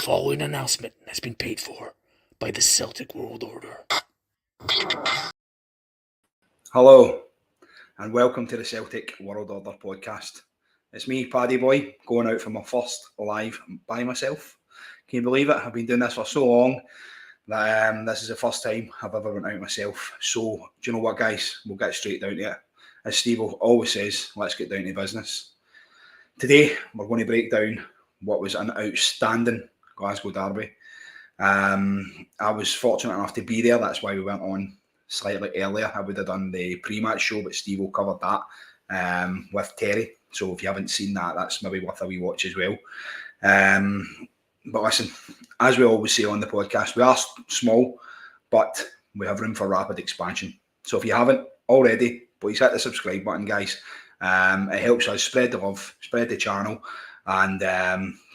following announcement has been paid for by the Celtic World Order. Hello, and welcome to the Celtic World Order podcast. It's me, Paddy Boy, going out for my first live by myself. Can you believe it? I've been doing this for so long that this is the first time I've ever went out myself. So, do you know what, guys? We'll get straight down to it. As Steve always says, let's get down to business. Today, we're going to break down what was an outstanding Glasgow Derby. I was fortunate enough to be there. That's why we went on slightly earlier. I would have done the pre-match show, but Steve will cover that with Terry. So if you haven't seen that, that's maybe worth a wee watch as well. But listen, as we always say on the podcast, we are small, but we have room for rapid expansion. So if you haven't already, please hit the subscribe button, guys. It helps us spread the love, spread the channel, and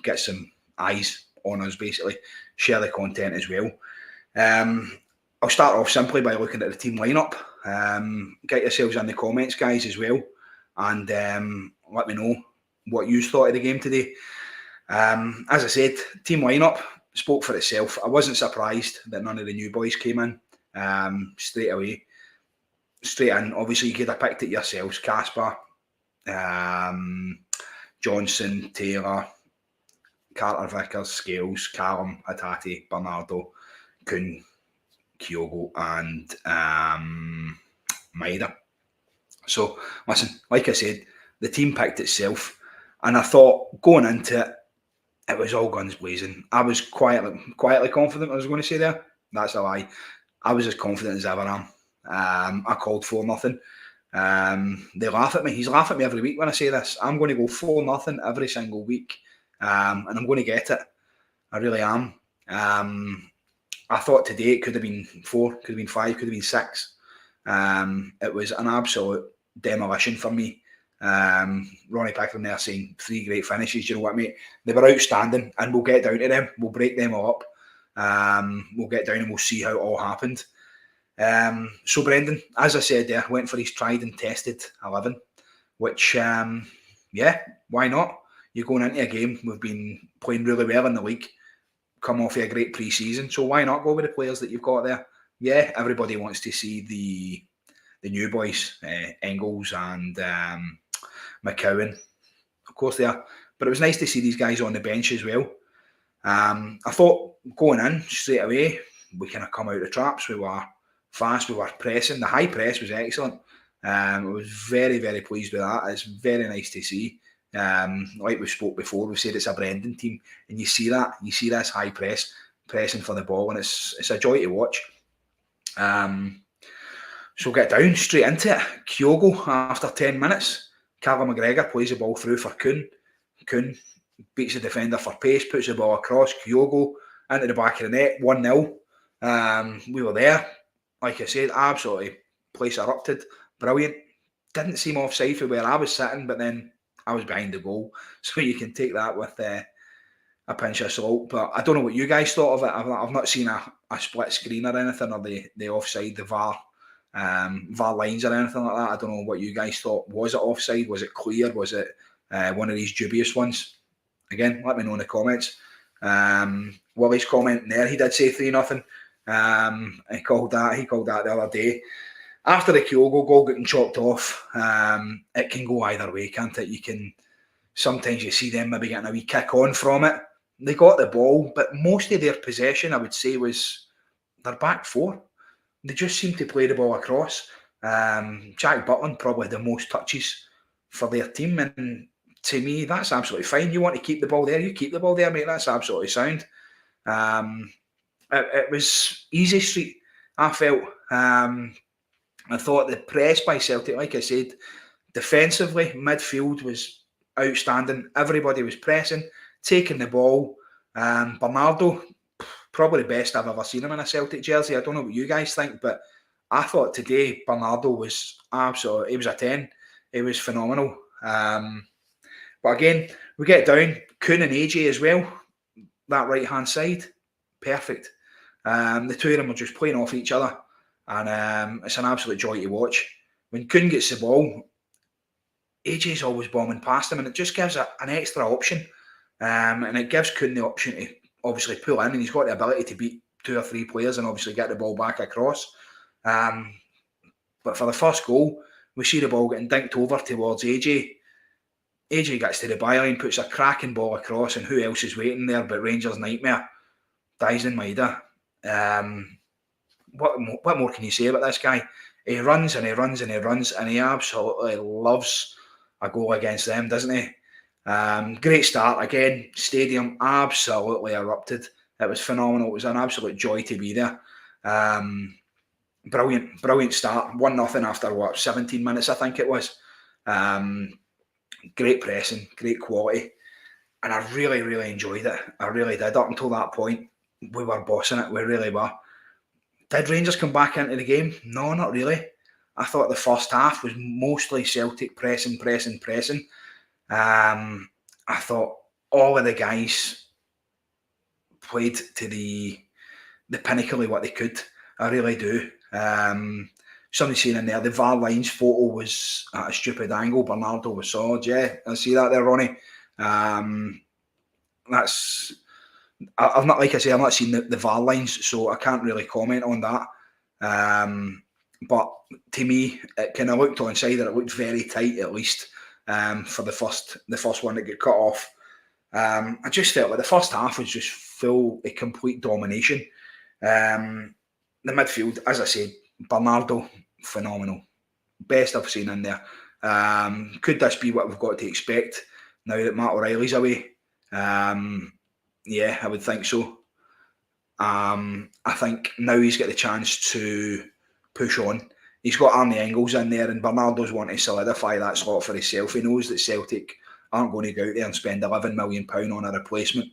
get some eyes on us, basically. Share the content as well. I'll start off simply by looking at the team lineup. Get yourselves in the comments, guys, as well, and let me know what you thought of the game today. As I said, team lineup spoke for itself. I wasn't surprised that none of the new boys came in straight away. Straight in, obviously you could have picked it yourselves. Casper, Johnson, Taylor, Carter, Vickers, Scales, Callum, Hatate, Bernardo, Kuhn, Kyogo, and Maida. So, listen, like I said, the team picked itself, and I thought going into it, it was all guns blazing. I was quietly confident, I was going to say there. That's a lie. I was as confident as ever am. I called 4-0. They laugh at me. He's laughing at me every week when I say this. I'm going to go 4-0 every single week. And I'm going to get it. I really am. I thought today it could have been 4, could have been 5, could have been 6. It was an absolute demolition for me. Ronnie Pickering there saying 3 great finishes. You know what, mate? They were outstanding, and we'll get down to them. We'll break them all up. We'll get down and we'll see how it all happened. So Brendan, as I said there, went for his tried and tested 11, which, yeah, why not? You're going into a game, we've been playing really well in the league, come off a great pre-season, so why not go with the players that you've got there? Yeah, everybody wants to see the new boys, Engels and McCowan. Of course they are, but it was nice to see these guys on the bench as well. I thought going in straight away, we kind of come out of the traps. We were fast, we were pressing. The high press was excellent. I was very, very pleased with that. It's very nice to see. Like we spoke before, we said it's a Brendan team, and you see that. You see this high press, pressing for the ball, and it's a joy to watch. So get down straight into it. Kyogo, after 10 minutes, Callum McGregor plays the ball through for Kuhn. Kuhn beats the defender for pace, puts the ball across. Kyogo into the back of the net, 1-0. We were there. Like I said, absolutely, place erupted. Brilliant. Didn't seem offside for where I was sitting, but then I was behind the goal. So you can take that with a pinch of salt. But I don't know what you guys thought of it. I've not seen a split screen or anything, or the offside, the VAR lines or anything like that. I don't know what you guys thought. Was it offside? Was it clear? Was it one of these dubious ones? Again, let me know in the comments. Willie's commenting there, he did say 3-0. He called that the other day. After the Kyogo goal getting chopped off, it can go either way, can't it? You can, sometimes you see them maybe getting a wee kick on from it. They got the ball, but most of their possession, I would say, was their back four. They just seem to play the ball across. Jack Butland probably the most touches for their team, and to me, that's absolutely fine. You want to keep the ball there, you keep the ball there, mate. That's absolutely sound. It was easy street, I felt. I thought the press by Celtic, like I said, defensively, midfield was outstanding. Everybody was pressing, taking the ball. Bernardo, probably the best I've ever seen him in a Celtic jersey. I don't know what you guys think, but I thought today Bernardo was absolutely, he was a 10. He was phenomenal. But again, we get down, Kuhn and AJ as well, that right-hand side, perfect. The two of them were just playing off each other, and it's an absolute joy to watch. When Kuhn gets the ball, AJ's always bombing past him, and it just gives an extra option, and it gives Kuhn the option to obviously pull in, and he's got the ability to beat 2 or 3 players and obviously get the ball back across. But for the first goal, we see the ball getting dinked over towards AJ. AJ gets to the byline, puts a cracking ball across, and who else is waiting there but Rangers' nightmare, Dyson Maeda. What more can you say about this guy? He runs and he runs and he runs, and he absolutely loves a goal against them, doesn't he? Great start again. Stadium absolutely erupted. It was phenomenal. It was an absolute joy to be there. Brilliant start. 1-0 after 17 minutes, I think it was. Great pressing, great quality, and I really enjoyed it. I really did. Up until that point, we were bossing it. We really were. Did Rangers come back into the game? No, not really. I thought the first half was mostly Celtic pressing. I thought all of the guys played to the pinnacle of what they could. I really do. Somebody saying in there, the VAR lines photo was at a stupid angle. Bernardo was solid. Yeah, I see that there, Ronnie. That's... I've not, like I say, I've not seen the VAR lines, so I can't really comment on that. But to me, it kind of looked onside, that it looked very tight, at least for the first one that got cut off. I just felt like the first half was just full of complete domination. The midfield, as I said, Bernardo, phenomenal, best I've seen in there. Could this be what we've got to expect now that Matt O'Reilly's away? Yeah, I would think so. I think now he's got the chance to push on. He's got Arnie Engels in there, and Bernardo's wanting to solidify that slot for himself. He knows that Celtic aren't going to go out there and spend £11 million on a replacement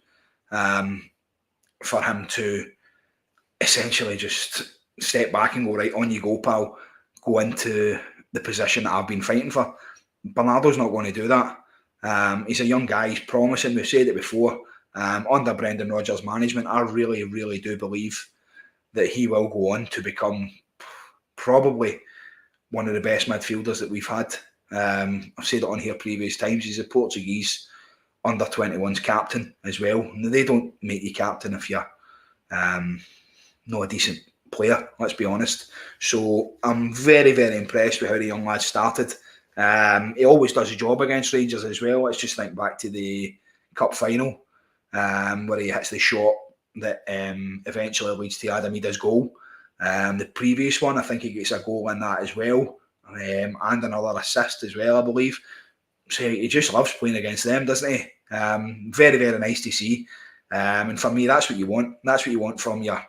for him to essentially just step back and go, right, on you go, pal. Go into the position that I've been fighting for. Bernardo's not going to do that. He's a young guy. He's promising. We've said it before. Under Brendan Rodgers' management, I really do believe that he will go on to become probably one of the best midfielders that we've had. I've said it on here previous times. He's a Portuguese under-21s captain as well. Now, they don't make you captain if you're not a decent player, let's be honest. So I'm very impressed with how the young lad started. He always does a job against Rangers as well. Let's just think back to the cup final where he hits the shot that eventually leads to Adam Ida's goal. The previous one, I think he gets a goal in that as well, and another assist as well, I believe. So he just loves playing against them, doesn't he? Very nice to see. And for me, that's what you want. That's what you want from your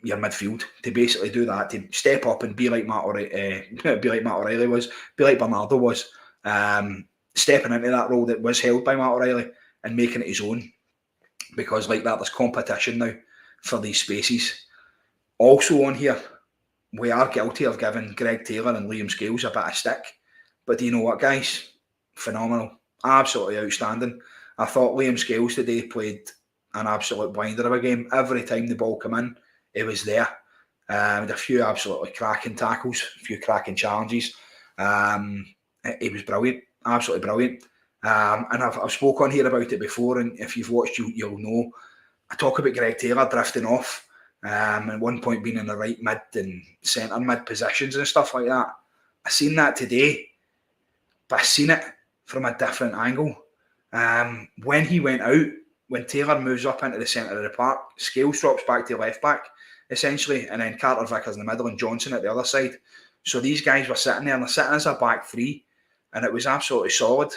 midfield, to basically do that, to step up and be like Matt O'Reilly was, be like Bernardo was, stepping into that role that was held by Matt O'Reilly and making it his own. Because like that, there's competition now for these spaces. Also on here, we are guilty of giving Greg Taylor and Liam Scales a bit of stick. But do you know what, guys? Phenomenal. Absolutely outstanding. I thought Liam Scales today played an absolute blinder of a game. Every time the ball came in, it was there. With a few absolutely cracking tackles, a few cracking challenges. It was brilliant. Absolutely brilliant. And I've spoken on here about it before, and if you've watched, you'll know. I talk about Greg Taylor drifting off, and at one point being in the right mid and centre mid positions and stuff like that. I seen that today, but I seen it from a different angle. When he went out, when Taylor moves up into the centre of the park, Scales drops back to left back, essentially, and then Carter Vickers in the middle and Johnson at the other side. So these guys were sitting there, and they're sitting as a back three, and it was absolutely solid,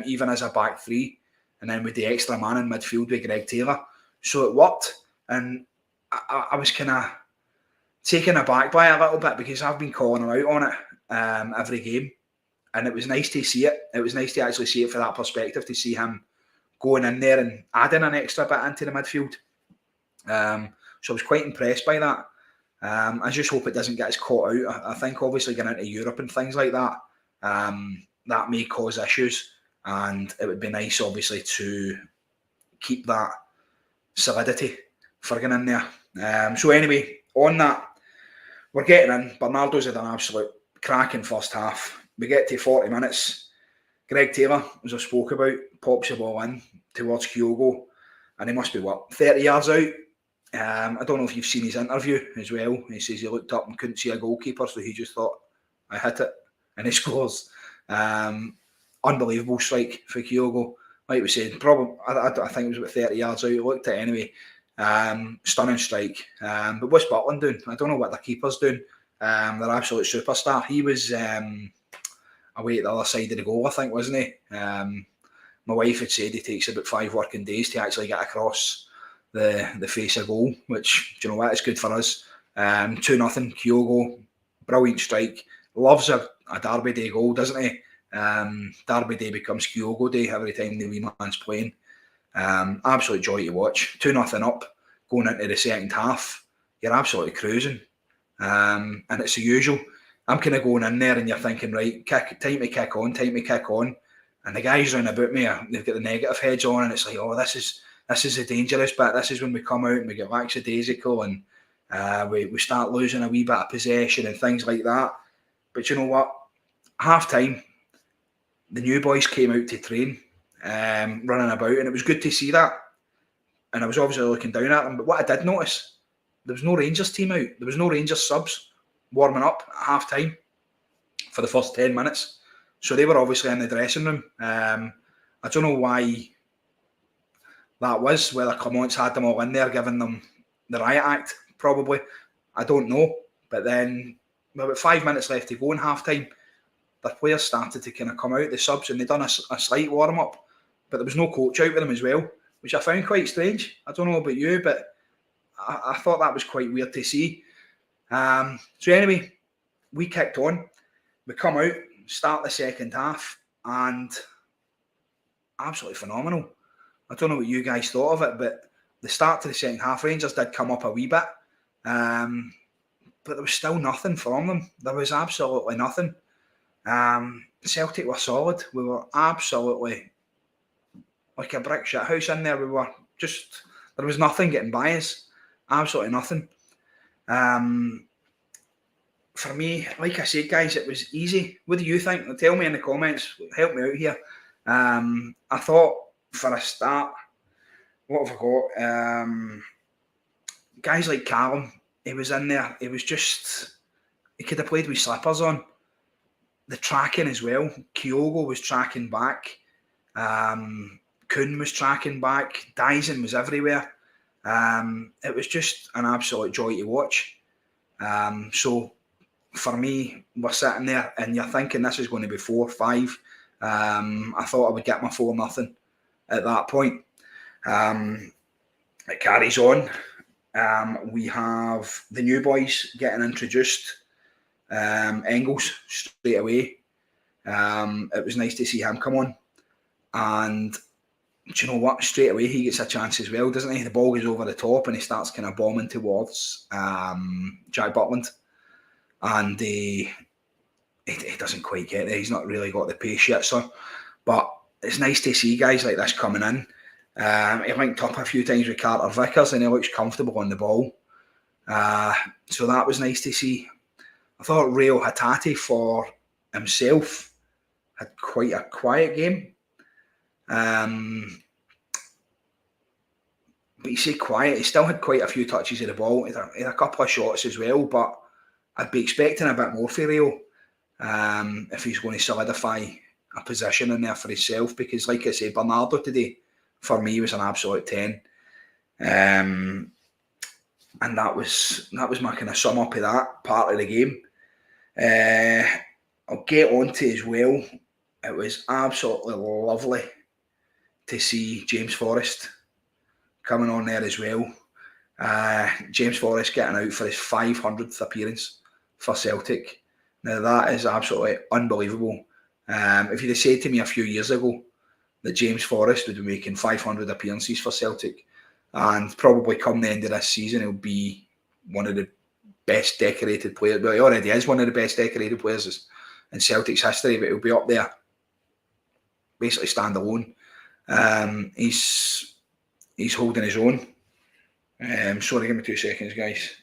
even as a back three, and then with the extra man in midfield with Greg Taylor. So it worked, and I was kind of taken aback by it a little bit, because I've been calling him out on it every game, and it was nice to see it. It was nice to actually see it for that perspective, to see him going in there and adding an extra bit into the midfield. So I was quite impressed by that. I just hope it doesn't get us caught out. I think obviously getting into Europe and things like that, that may cause issues, and it would be nice obviously to keep that solidity for getting in there. So anyway, on that, we're getting in. Bernardo's had an absolute cracking first half. We get to 40 minutes. Greg Taylor, as I spoke about, pops the ball in towards Kyogo, and he must be, 30 yards out? I don't know if you've seen his interview as well. He says he looked up and couldn't see a goalkeeper, so he just thought, I hit it, and he scores. Unbelievable strike for Kyogo. Like we said, probably I think it was about 30 yards out. He looked at it anyway. Stunning strike. But what's Butland doing? I don't know what the keeper's doing. They're absolute superstar. He was away at the other side of the goal, I think, wasn't he? My wife had said it takes about 5 working days to actually get across the face of goal, which, do you know what, it's good for us. 2-0, Kyogo, brilliant strike. Loves a Derby Day goal, doesn't he? Derby Day becomes Kyogo Day every time the wee man's playing. Absolute joy to watch. 2-0 up, going into the second half. You're absolutely cruising. And it's the usual. I'm kind of going in there and you're thinking, right, time to kick on. And the guys round about me, they've got the negative heads on, and it's like, oh, this is the dangerous bit. This is when we come out and we get lackadaisical and we start losing a wee bit of possession and things like that. But you know what? Half time, the new boys came out to train, running about, and it was good to see that. And I was obviously looking down at them. But what I did notice, there was no Rangers team out. There was no Rangers subs warming up at half time for the first 10 minutes. So they were obviously in the dressing room. I don't know why that was, whether Clement's had them all in there, giving them the riot act, probably. I don't know. But then, about 5 minutes left to go in half time, the players started to kind of come out, the subs, and they'd done a slight warm up. But there was no coach out with them as well, which I found quite strange. I don't know about you, but I thought that was quite weird to see. So anyway, we kicked on. We come out, start the second half, and absolutely phenomenal. I don't know what you guys thought of it, but the start to the second half, Rangers did come up a wee bit, but there was still nothing from them. There was absolutely nothing. Celtic were solid. We were absolutely like a brick shit house in there. We were just, there was nothing getting by us. Absolutely nothing. For me, like I said, guys, it was easy. What do you think? Tell me in the comments. Help me out here. I thought for a start, what have I got? Guys like Callum, he was in there. It was just, he could have played with slippers on. The tracking as well. Kyogo was tracking back. Kuhn was tracking back. Dyson was everywhere. It was just an absolute joy to watch. So for me, we're sitting there and you're thinking this is going to be 4-5. I thought I would get my 4-0 at that point. It carries on. We have the new boys getting introduced. Engels straight away. It was nice to see him come on. And do you know what? Straight away he gets a chance as well, doesn't he? The ball goes over the top and he starts kind of bombing towards Jack Butland. And he doesn't quite get there. He's not really got the pace yet, so. But it's nice to see guys like this coming in. He linked up a few times with Carter Vickers and he looks comfortable on the ball. So that was nice to see. I thought Rio Hatate for himself had quite a quiet game. But you say quiet, he still had quite a few touches of the ball. He had a couple of shots as well, but I'd be expecting a bit more for Rio if he's going to solidify a position in there for himself. Because, like I said, Bernardo today, for me, was an absolute 10. And that was my kind of sum up of that part of the game. I'll get on to as well. It was absolutely lovely to see James Forrest coming on there as well. James Forrest getting out for his 500th appearance for Celtic. Now that is absolutely unbelievable. If you'd have said to me a few years ago that James Forrest would be making 500 appearances for Celtic, and probably come the end of this season he'll be one of the best decorated players. Well, he already is one of the best decorated players in Celtic's history, but he'll be up there, basically stand alone. He's holding his own. Sorry, give me 2 seconds, guys.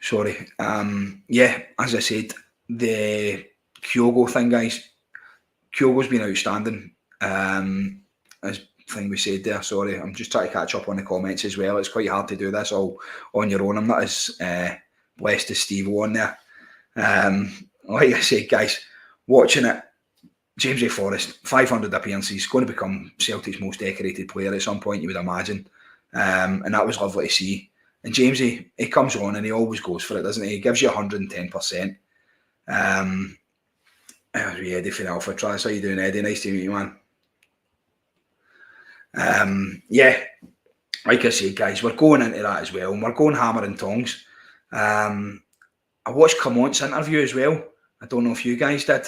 Sorry. Yeah, as I said, the Kyogo thing, guys. Kyogo's been outstanding. As thing we said there, sorry, I'm just trying to catch up on the comments as well. It's quite hard to do this all on your own. I'm not as blessed as Steve on there. Like I said, guys, watching it, James A. Forrest, 500 appearances, going to become Celtic's most decorated player at some point, you would imagine. And that was lovely to see. And Jamesy, he comes on and he always goes for it, doesn't he? He gives you 110%. Eddie for Alpha Tries. How you doing, Eddie? Nice to meet you, man. Yeah, like I say, guys, we're going into that as well, and we're going hammer and tongs. I watched Camont's interview as well. I don't know if you guys did,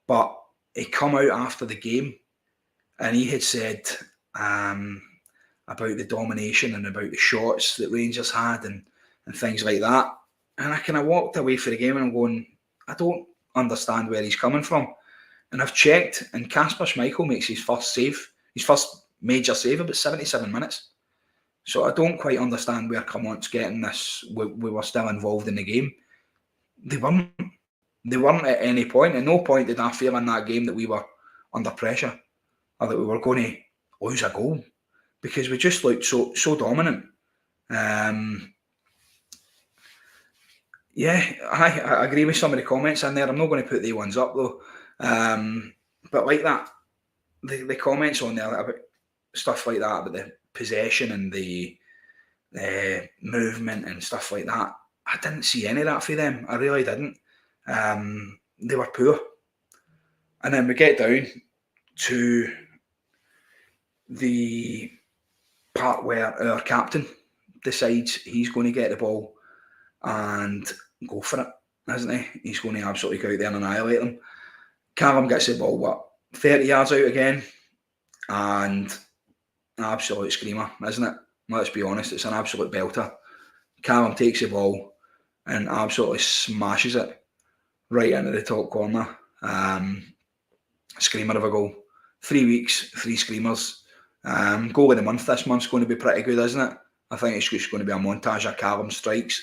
but he come out after the game, and he had said about the domination and about the shots that Rangers had and things like that. And I kind of walked away for the game and I'm going, I don't understand where he's coming from. And I've checked, and Kasper Schmeichel makes his first major save about 77 minutes. So I don't quite understand where Camont's getting this. We were still involved in the game. They weren't at any point. At no point did I feel in that game that we were under pressure or that we were going to lose a goal, because we just looked so dominant. Yeah, I agree with some of the comments in there. I'm not going to put the ones up though. But like that, the comments on there about stuff like that, about the possession and the movement and stuff like that, I didn't see any of that for them. I really didn't. They were poor. And then we get down to the part where our captain decides he's going to get the ball and go for it, isn't he? He's going to absolutely go out there and annihilate them. Callum gets the ball, 30 yards out again, and an absolute screamer, isn't it? Let's be honest, it's an absolute belter. Callum takes the ball and absolutely smashes it right into the top corner. Screamer of a goal. 3 weeks, 3 screamers. Goal of the month this month's going to be pretty good, isn't it? I think it's just going to be a montage of Callum strikes.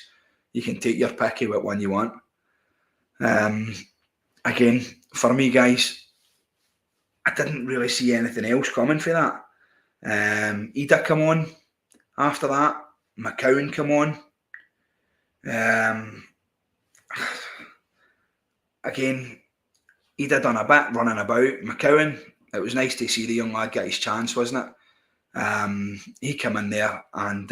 You can take your pick of what one you want. Again, for me, guys, I didn't really see anything else coming for that. Ida come on after that. McCowan come on. Again, Ida done a bit running about. McCowan, it was nice to see the young lad get his chance, wasn't it? He came in there and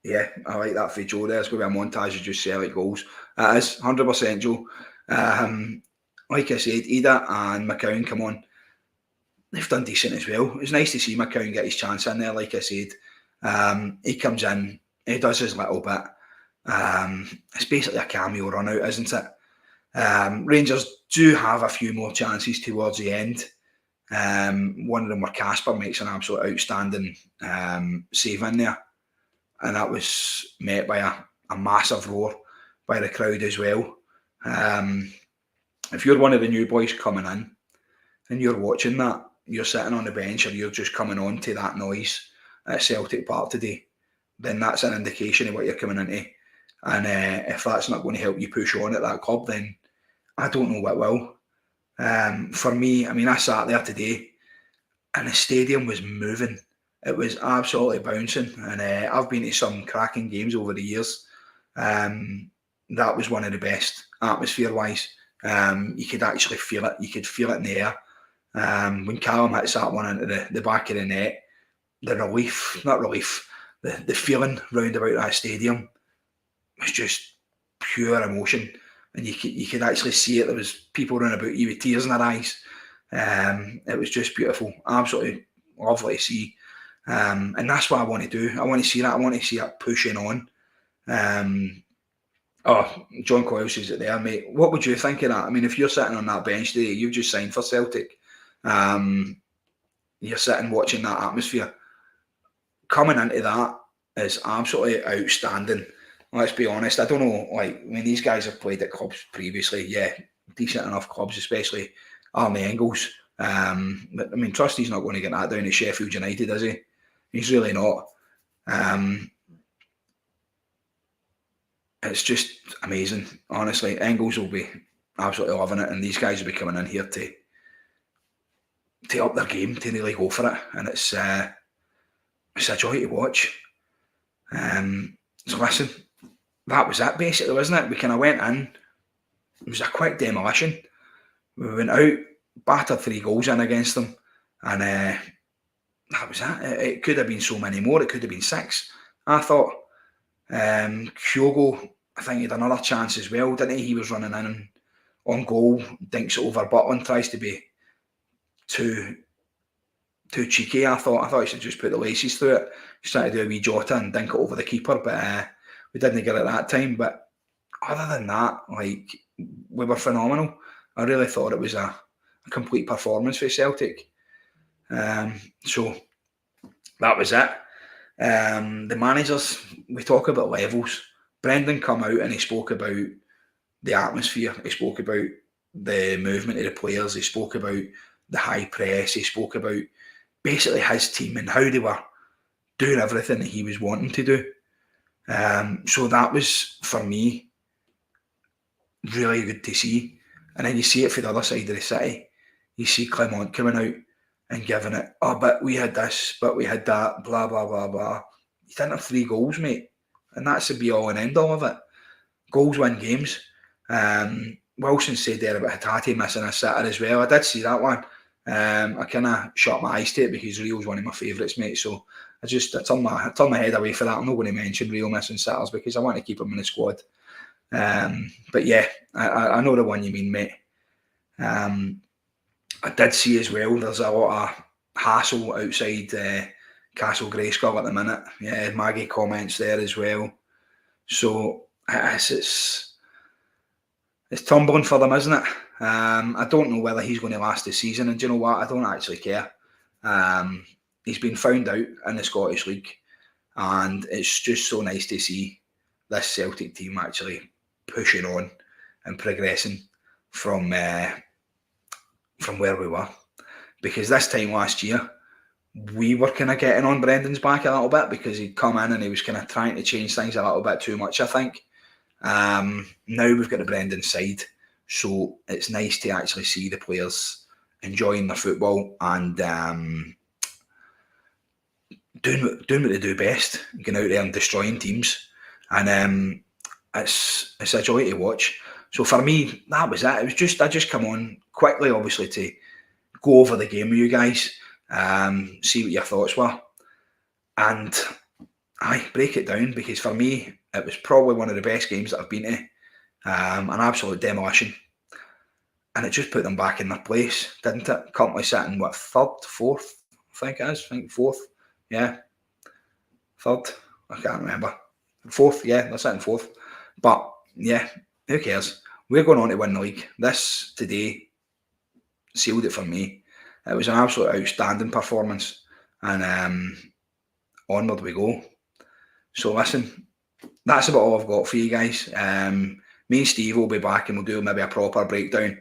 yeah, I like that for Joe there. It's going to be a montage of just Celtic goals. It is, 100% Joe. Like I said, Ida and McCowan come on. They've done decent as well. It was nice to see McCowan get his chance in there, like I said. He comes in, he does his little bit. It's basically a cameo run out, isn't it? Rangers do have a few more chances towards the end. One of them where Kasper makes an absolute outstanding save in there. And that was met by a massive roar by the crowd as well. If you're one of the new boys coming in and you're watching that, you're sitting on the bench or you're just coming on to that noise at Celtic Park today, then that's an indication of what you're coming into. And if that's not going to help you push on at that club, then I don't know what will. For me, I mean, I sat there today and the stadium was moving. It was absolutely bouncing. And I've been to some cracking games over the years. That was one of the best atmosphere-wise. You could actually feel it. You could feel it in the air. When Callum hits that one into the back of the net, the feeling round about that stadium was just pure emotion. And you could actually see it. There was people running about you with tears in their eyes. It was just beautiful. Absolutely lovely to see. And that's what I want to do. I want to see that. I want to see it pushing on. John Coyle says it there, mate. What would you think of that? I mean, if you're sitting on that bench today, you've just signed for Celtic. You're sitting watching that atmosphere. Coming into that is absolutely outstandanding. Let's be honest. I don't know, like, when these guys have played at clubs previously, yeah, decent enough clubs, especially Arnie Engels. But I mean, Trusty's not going to get that down at Sheffield United, is he? He's really not. it's just amazing. Honestly, Engels will be absolutely loving it, and these guys will be coming in here to up their game, to really go for it, and it's a joy to watch. So listen, that was it basically, wasn't it? We kind of went in. It was a quick demolition. We went out, battered 3 goals in against them, and that was it. It could have been so many more. It could have been 6. I thought. Kyogo, I think he had another chance as well, didn't he? He was running in on goal, dinks it over Butland, tries to be too cheeky. I thought he should just put the laces through it. He's trying to do a wee Jota and dink it over the keeper, but we didn't get it that time. But other than that, like, we were phenomenal. I really thought it was a complete performance for Celtic. So that was it. The managers, we talk about levels. Brendan come out and he spoke about the atmosphere. He spoke about the movement of the players. He spoke about the high press. He spoke about basically his team and how they were doing everything that he was wanting to do. So that was, for me, really good to see. And then you see it for the other side of the city. You see Clement coming out and giving it, oh, but we had this, but we had that, blah, blah, blah, blah. You didn't have 3 goals, mate. And that's the be-all and end-all of it. Goals win games. Wilson said there about Hatate missing a sitter as well. I did see that one. I kind of shut my eyes to it because Rio's one of my favourites, mate. So I turned my head away for that. I'm not going to mention Rio missing sitters because I want to keep him in the squad. But yeah, I know the one you mean, mate. I did see as well, there's a lot of hassle outside Castle Grayskull at the minute. Yeah, Maggie comments there as well. So it's tumbling for them, isn't it? I don't know whether he's going to last the season, and do you know what? I don't actually care. He's been found out in the Scottish League, and it's just so nice to see this Celtic team actually pushing on and progressing from where we were. Because this time last year, we were kind of getting on Brendan's back a little bit because he'd come in and he was kind of trying to change things a little bit too much, I think. Now we've got the Brendan side, so it's nice to actually see the players enjoying their football and doing what they do best, going out there and destroying teams. And it's a joy to watch. So for me, that was it. It was I just come on quickly, obviously, to go over the game with you guys, see what your thoughts were, and break it down, because for me, it was probably one of the best games that I've been to. An absolute demolition. And it just put them back in their place, didn't it? Currently sitting, what, 3rd, 4th? I think it is. I think 4th. Yeah. 3rd? I can't remember. 4th, yeah, they're sitting 4th. But, yeah, who cares? We're going on to win the league. This, today, sealed it for me. It was an absolute outstanding performance. And onward we go. So, listen, that's about all I've got for you guys. Me and Steve will be back and we'll do maybe a proper breakdown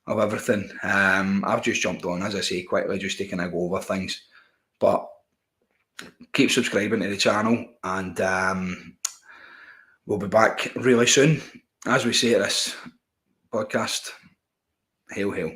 of everything. I've just jumped on, as I say, quickly, just to kind of go over things. But keep subscribing to the channel, and we'll be back really soon. As we say at this podcast, hail, hail.